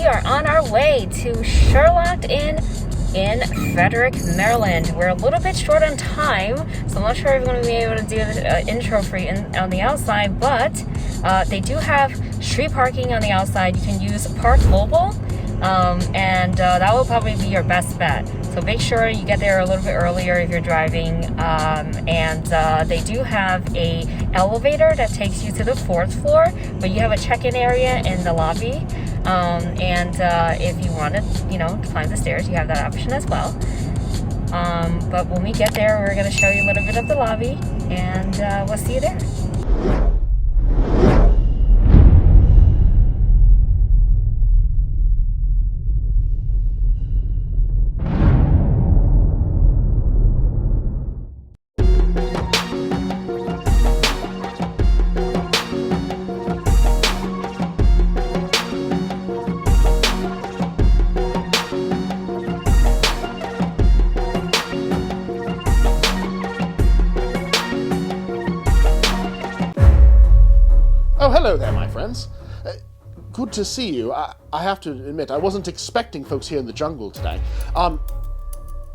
we are on our way to Surelocked In Frederick, Maryland. We're a little bit short on time, so I'm not sure if we're going to be able to do the intro for you on the outside, but they do have street parking on the outside. You can use Park Mobile, and that will probably be your best bet. So make sure you get there a little bit earlier if you're driving, and they do have a elevator that takes you to the 4th floor, but you have a check-in area in the lobby. And if you want to, climb the stairs, you have that option as well. But when we get there, we're going to show you a little bit of the lobby, and we'll see you there. Oh, hello there, my friends. Good to see you. I have to admit, I wasn't expecting folks here in the jungle today. What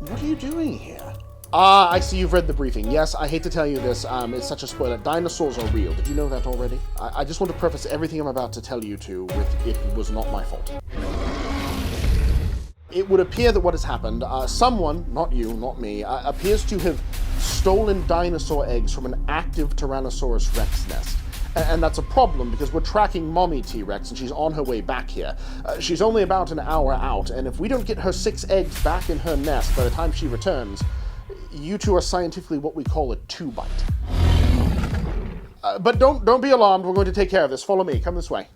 are you doing here? I see you've read the briefing. Yes, I hate to tell you this, it's such a spoiler. Dinosaurs are real. Did you know that already? I just want to preface everything I'm about to tell you with it was not my fault. It would appear that what has happened, someone, not you, not me, appears to have stolen dinosaur eggs from an active Tyrannosaurus Rex nest. And that's a problem because we're tracking Mommy T-Rex and she's on her way back here. She's only about an hour out, and if we don't get her 6 eggs back in her nest by the time she returns, you two are scientifically what we call a 2-bite. But don't be alarmed, we're going to take care of this. Follow me, come this way.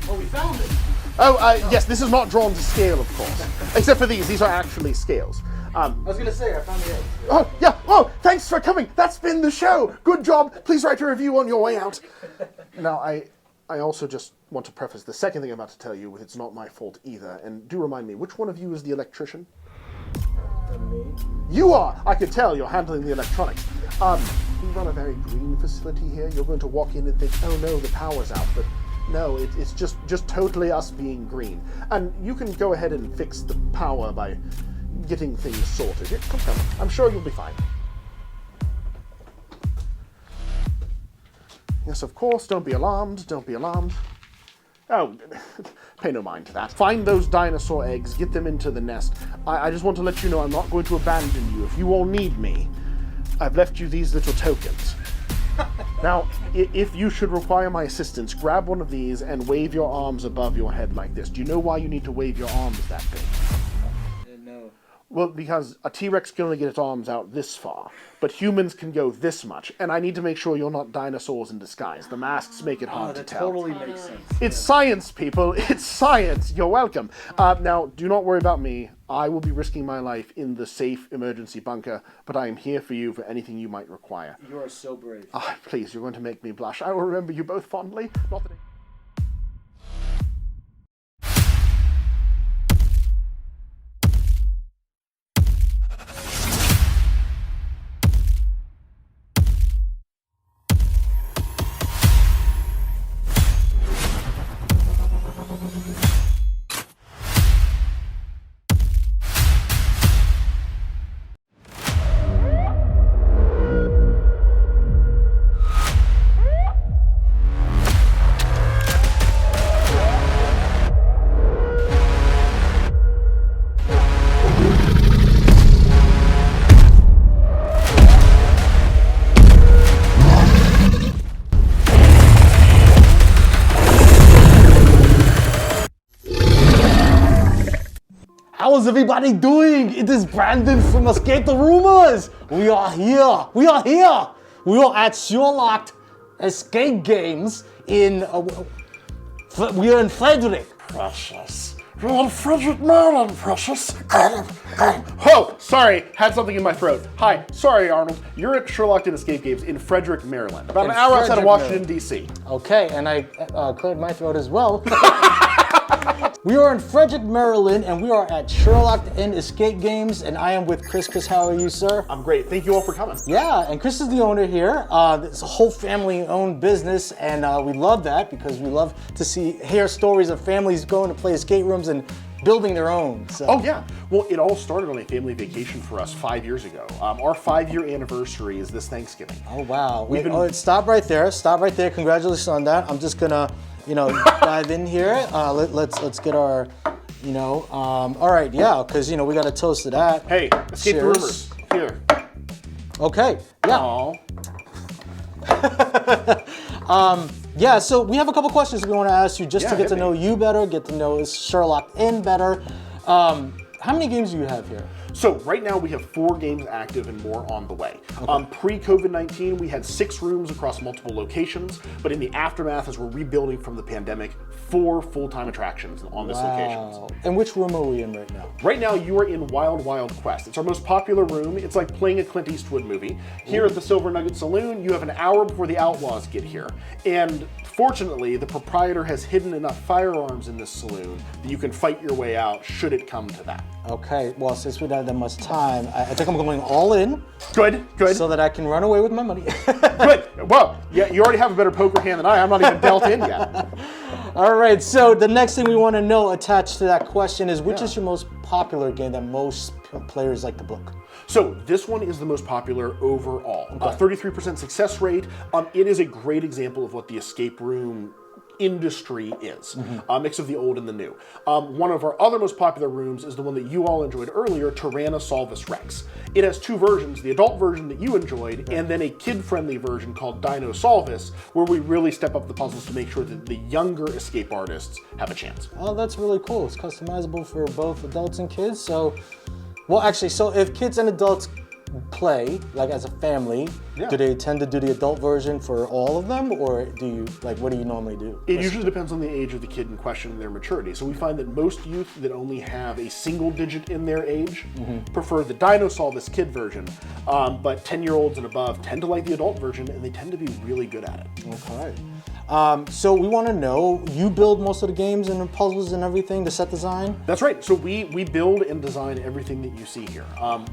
Oh, we found it! Oh, yes, this is not drawn to scale, of course. Except for these are actually scales. I was gonna say, I found the eggs. Oh, yeah, oh, thanks for coming. That's been the show. Good job. Please write a review on your way out. Now, I also just want to preface the second thing I'm about to tell you with it's not my fault either. And do remind me, which one of you is the electrician? Me? You are! I could tell you're handling the electronics. We run a very green facility here. You're going to walk in and think, oh no, the power's out. But no, it's just totally us being green. And you can go ahead and fix the power by getting things sorted. Come. I'm sure you'll be fine. Yes, of course, don't be alarmed, Oh, pay no mind to that. Find those dinosaur eggs, get them into the nest. I just want to let you know I'm not going to abandon you. If you all need me, I've left you these little tokens. Now, if you should require my assistance, grab one of these and wave your arms above your head like this. Do you know why you need to wave your arms that big? No. Well, because a T-Rex can only get its arms out this far, but humans can go this much, and I need to make sure you're not dinosaurs in disguise. The masks make it hard to tell. That totally makes sense. It's science, people. It's science. You're welcome. Now, do not worry about me. I will be risking my life in the safe emergency bunker, but I am here for you for anything you might require. You are so brave. Please, you're going to make me blush. I will remember you both fondly. Not that How's everybody doing? It is Brandon from EscapeTheRoomers. We are here. We are at Surelocked Escape Games we are in Frederick. Precious. We're in Frederick, Maryland, precious. Oh, sorry, had something in my throat. Hi, sorry, Arnold. You're at Surelocked In Escape Games in Frederick, Maryland. About an hour outside of Washington, D.C. Okay, and I cleared my throat as well. We are in Frederick, Maryland, and we are at Surelocked In Escape Games, and I am with Chris. Chris, how are you, sir? I'm great. Thank you all for coming. Yeah, and Chris is the owner here. It's a whole family-owned business, and we love that because we love to hear stories of families going to play escape rooms and building their own. So. Oh yeah. Well, it all started on a family vacation for us 5 years ago. Our 5-year anniversary is this Thanksgiving. Oh wow. Stop right there. Stop right there. Congratulations on that. I'm just gonna, dive in here. Let's get our, all right, yeah, because we got to toast to that. Hey, ESCAPETHEROOMers, here. Okay. Yeah. Aww. Yeah, so we have a couple questions we want to ask you just to get to know you better, get to know Surelocked In better. How many games do you have here? So right now we have 4 games active and more on the way. Okay. Pre-COVID-19, we had 6 rooms across multiple locations, but in the aftermath, as we're rebuilding from the pandemic, 4 full-time attractions on this location. And which room are we in right now? Right now, you are in Wild Wild Quest. It's our most popular room. It's like playing a Clint Eastwood movie. Here at the Silver Nugget Saloon, you have an hour before the Outlaws get here. And fortunately, the proprietor has hidden enough firearms in this saloon that you can fight your way out should it come to that. Okay, well, since we don't have that much time, I think I'm going all in. Good. So that I can run away with my money. Good. Well, yeah, you already have a better poker hand than I. I'm not even dealt in yet. All right, so the next thing we want to know attached to that question is which is your most popular game that most players like to book? So this one is the most popular overall. 33% success rate. It is a great example of what the escape room industry is, a mix of the old and the new. One of our other most popular rooms is the one that you all enjoyed earlier, Tyrannosolveus Rex. It has 2 versions, the adult version that you enjoyed, and then a kid-friendly version called Dinosaurs, where we really step up the puzzles to make sure that the younger escape artists have a chance. Oh, that's really cool. It's customizable for both adults and kids. So, well, actually, so if kids and adults play, like as a family, do they tend to do the adult version for all of them, or do you, what do you normally do? It usually depends on the age of the kid in question and their maturity. So we find that most youth that only have a single digit in their age prefer the Dinosaurs kid version, but 10-year-olds and above tend to like the adult version, and they tend to be really good at it. Okay. So we want to know, you build most of the games and the puzzles and everything, the set design? That's right. So we build and design everything that you see here.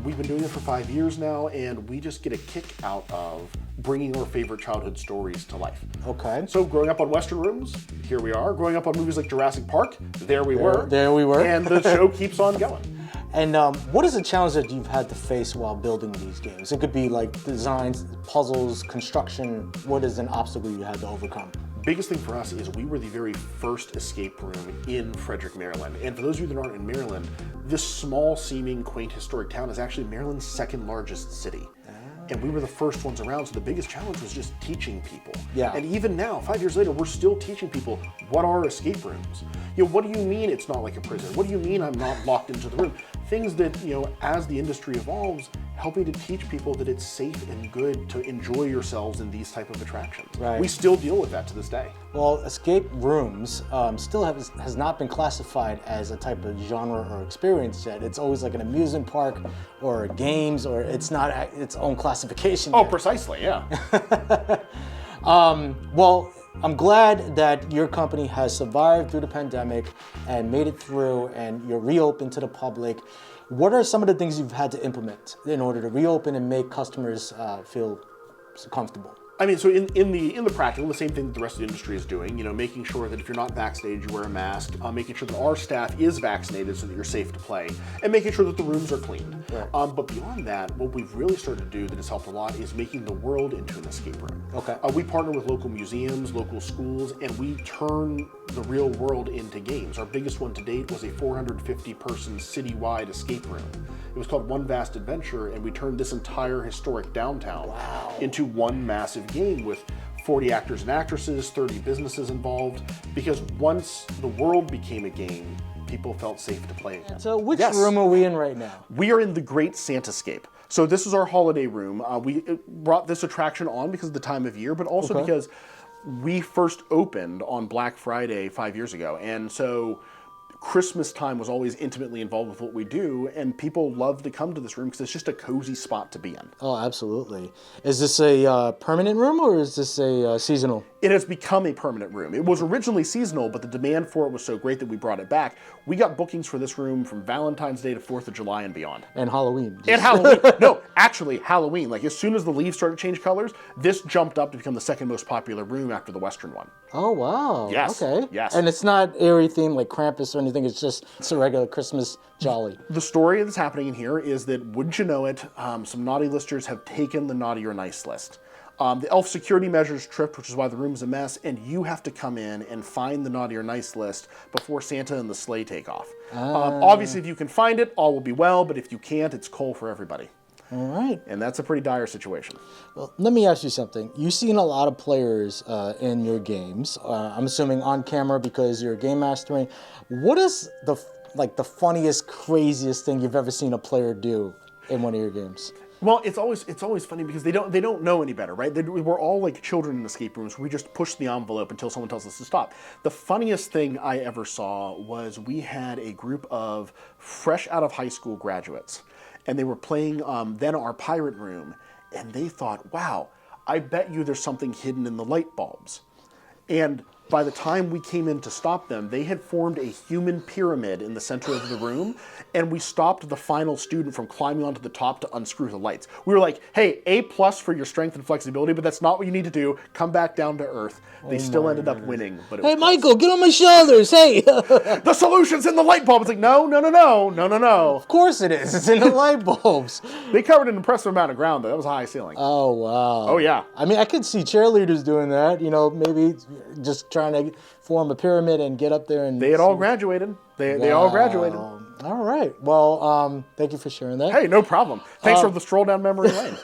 We've been doing it for 5 years now, and we just get a kick out of bringing our favorite childhood stories to life. Okay. So growing up on Western rooms, here we are. Growing up on movies like Jurassic Park, there we were. There we were. And the show keeps on going. And what is a challenge that you've had to face while building these games? It could be like designs, puzzles, construction. What is an obstacle you had to overcome? Biggest thing for us is we were the very first escape room in Frederick, Maryland. And for those of you that aren't in Maryland, this small seeming quaint historic town is actually Maryland's 2nd largest city. And we were the first ones around, so the biggest challenge was just teaching people. Yeah. And even now, 5 years later, we're still teaching people what are escape rooms. What do you mean it's not like a prison? What do you mean I'm not locked into the room? Things that, as the industry evolves, helping to teach people that it's safe and good to enjoy yourselves in these type of attractions. Right. We still deal with that to this day. Well, escape rooms still has not been classified as a type of genre or experience yet. It's always like an amusement park or games, or it's not its own classification Oh, yet. precisely, yeah. Well, I'm glad that your company has survived through the pandemic and made it through, and you're reopened to the public. What are some of the things you've had to implement in order to reopen and make customers feel comfortable? I mean, so in the practical, the same thing that the rest of the industry is doing, making sure that if you're not vaccinated, you wear a mask, making sure that our staff is vaccinated so that you're safe to play, and making sure that the rooms are cleaned. Right. But beyond that, what we've really started to do that has helped a lot is making the world into an escape room. Okay. We partner with local museums, local schools, and we turn the real world into games. Our biggest one to date was a 450-person citywide escape room. It was called One Vast Adventure, and we turned this entire historic downtown into one massive game with 40 actors and actresses, 30 businesses involved, because once the world became a game, people felt safe to play again. So which room are we in right now? We are in the Great Santascape. So this is our holiday room. We brought this attraction on because of the time of year, but also because we first opened on Black Friday 5 years ago. And so Christmas time was always intimately involved with what we do, and people love to come to this room because it's just a cozy spot to be in. Oh, absolutely. Is this a permanent room or is this a seasonal? It has become a permanent room. It was originally seasonal, but the demand for it was so great that we brought it back. We got bookings for this room from Valentine's Day to 4th of July and beyond. And Halloween. And Halloween. No, actually, Halloween. Like, as soon as the leaves started to change colors, this jumped up to become the second most popular room after the Western one. Oh, wow. Yes. Okay. Yes. And it's not airy themed like Krampus or anything. It's a regular Christmas jolly. The story that's happening in here is that, wouldn't you know it, some naughty listers have taken the naughty or nice list. The elf security measures tripped, which is why the room's a mess, and you have to come in and find the naughty or nice list before Santa and the sleigh take off. Obviously, if you can find it, all will be well, but if you can't, it's coal for everybody. All right. And that's a pretty dire situation. Well, let me ask you something. You've seen a lot of players in your games. I'm assuming on camera because you're game mastering. What is the funniest, craziest thing you've ever seen a player do in one of your games? Well, it's always funny because they don't know any better, right? We're all like children in escape rooms. We just push the envelope until someone tells us to stop. The funniest thing I ever saw was we had a group of fresh out of high school graduates, and they were playing then our pirate room, and they thought, wow, I bet you there's something hidden in the light bulbs. And by the time we came in to stop them, they had formed a human pyramid in the center of the room, and we stopped the final student from climbing onto the top to unscrew the lights. We were like, hey, A+ for your strength and flexibility, but that's not what you need to do. Come back down to earth. They still ended up winning. But Hey, Michael, get on my shoulders. Hey. the solution's in the light bulb. It's like, no. Of course it is. It's in the light bulbs. They covered an impressive amount of ground, though. That was a high ceiling. Oh, wow. Oh, yeah. I mean, I could see cheerleaders doing that, maybe just trying to form a pyramid and get up there and... They had all graduated. They all graduated. All right. Well, thank you for sharing that. Hey, no problem. Thanks for the stroll down memory lane.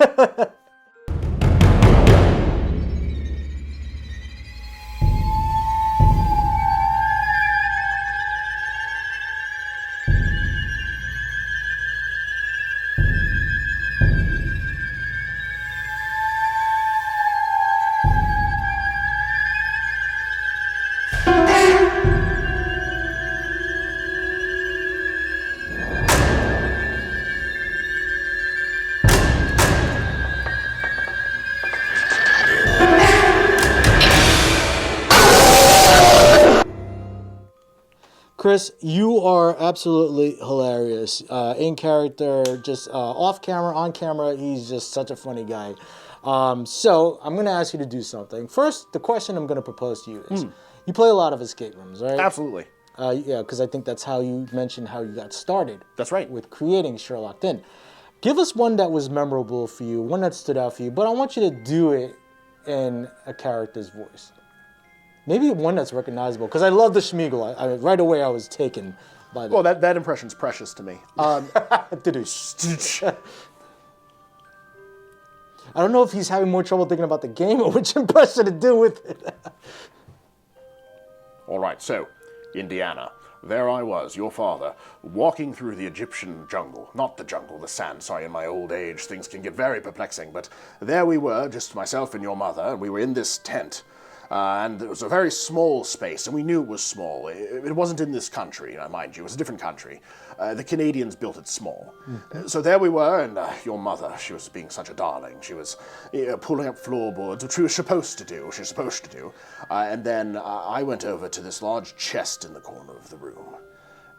Chris, you are absolutely hilarious. In character, just off camera, on camera, he's just such a funny guy. So I'm going to ask you to do something. First, the question I'm going to propose to you is, you play a lot of escape rooms, right? Absolutely. Yeah, because I think that's how you mentioned how you got started. That's right. With creating Surelocked In. Give us one that was memorable for you, one that stood out for you, but I want you to do it in a character's voice. Maybe one that's recognizable, because I love the Schmeagle. Right away I was taken by that. Well, that impression's precious to me. I don't know if he's having more trouble thinking about the game or which impression to do with it. All right, so, Indiana. There I was, your father, walking through the Egyptian jungle. Not the jungle, the sand. Sorry, in my old age, things can get very perplexing. But there we were, just myself and your mother, and we were in this tent. And it was a very small space, and we knew it was small. It wasn't in this country, mind you. It was a different country. The Canadians built it small. So there we were, and your mother, she was being such a darling. She was pulling up floorboards, which she was supposed to do. And then I went over to this large chest in the corner of the room.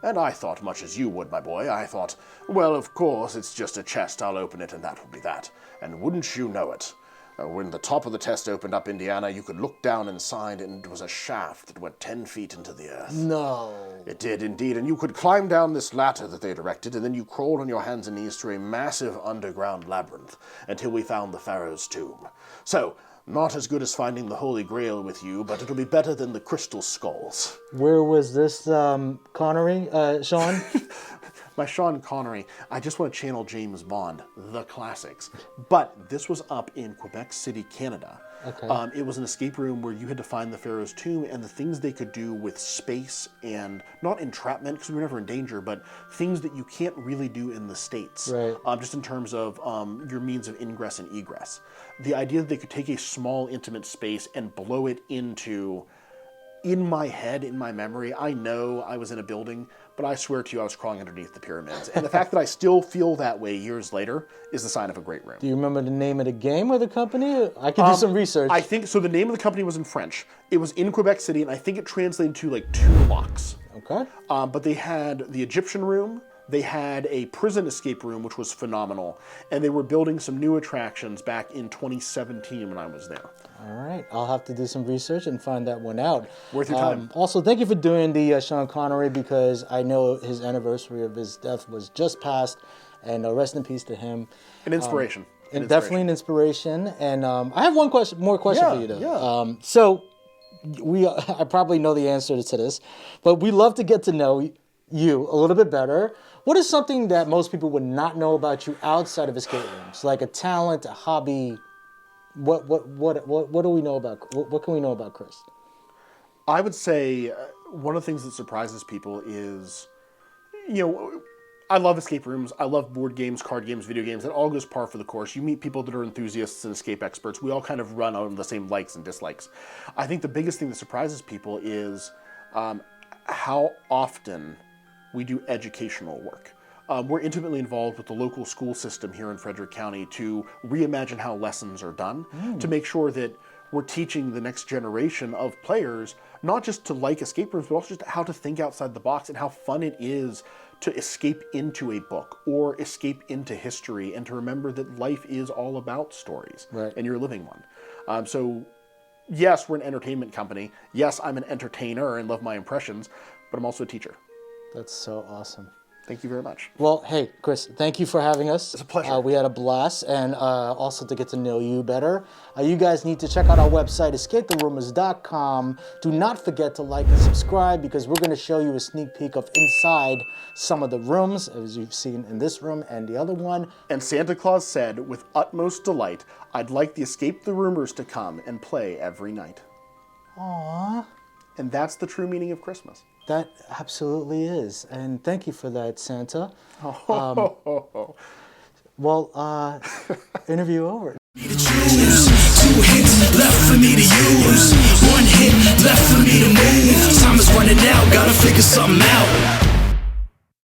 And I thought, much as you would, my boy, I thought, well, of course, it's just a chest. I'll open it, and that will be that. And wouldn't you know it? When the top of the chest opened up, Indiana, you could look down inside, and it was a shaft that went 10 feet into the earth. No. It did, indeed, and you could climb down this ladder that they'd erected, and then you crawled on your hands and knees through a massive underground labyrinth until we found the Pharaoh's tomb. So, not as good as finding the Holy Grail with you, but it'll be better than the crystal skulls. Where was this, Connery, Sean? My Sean Connery, I just want to channel James Bond, the classics. But this was up in Quebec City, Canada. Okay. It was an escape room where you had to find the Pharaoh's tomb and the things they could do with space and not entrapment, because we were never in danger, but things that you can't really do in the States. Right. Just in terms of your means of ingress and egress. The idea that they could take a small, intimate space and blow it into in my head, in my memory, I know I was in a building, but I swear to you I was crawling underneath the pyramids. And the fact that I still feel that way years later is the sign of a great room. Do you remember the name of the game or the company? I could do some research. I think, so the name of the company was in French. It was in Quebec City, and I think it translated to like 2 locks. Okay. But they had the Egyptian room, they had a prison escape room, which was phenomenal, and they were building some new attractions back in 2017 when I was there. All right, I'll have to do some research and find that one out. Worth your time. Also, thank you for doing the Sean Connery, because I know his anniversary of his death was just passed, and rest in peace to him. An inspiration. And definitely an inspiration. And I have one more question for you, though. Yeah. So, I probably know the answer to this, but we love to get to know you a little bit better. What is something that most people would not know about you outside of escape rooms, like a talent, a hobby? What do we know about? What can we know about Chris? I would say one of the things that surprises people is, I love escape rooms. I love board games, card games, video games. It all goes par for the course. You meet people that are enthusiasts and escape experts. We all kind of run on the same likes and dislikes. I think the biggest thing that surprises people is how often we do educational work. We're intimately involved with the local school system here in Frederick County to reimagine how lessons are done, to make sure that we're teaching the next generation of players not just to like escape rooms, but also just how to think outside the box and how fun it is to escape into a book or escape into history and to remember that life is all about stories, right, and you're living one. So yes, we're an entertainment company. Yes, I'm an entertainer and love my impressions, but I'm also a teacher. That's so awesome. Thank you very much. Well, hey, Chris, thank you for having us. It's a pleasure. We had a blast, and also to get to know you better. You guys need to check out our website, EscapeTheRoomers.com. Do not forget to like and subscribe, because we're going to show you a sneak peek of inside some of the rooms, as you've seen in this room and the other one. And Santa Claus said, with utmost delight, I'd like the Escape the Roomers to come and play every night. Aww. And that's the true meaning of Christmas. That absolutely is. And thank you for that, Santa. Well, interview over. 2 hits left for me to use. 1 hit left for me to move. Time is running out, gotta figure something out.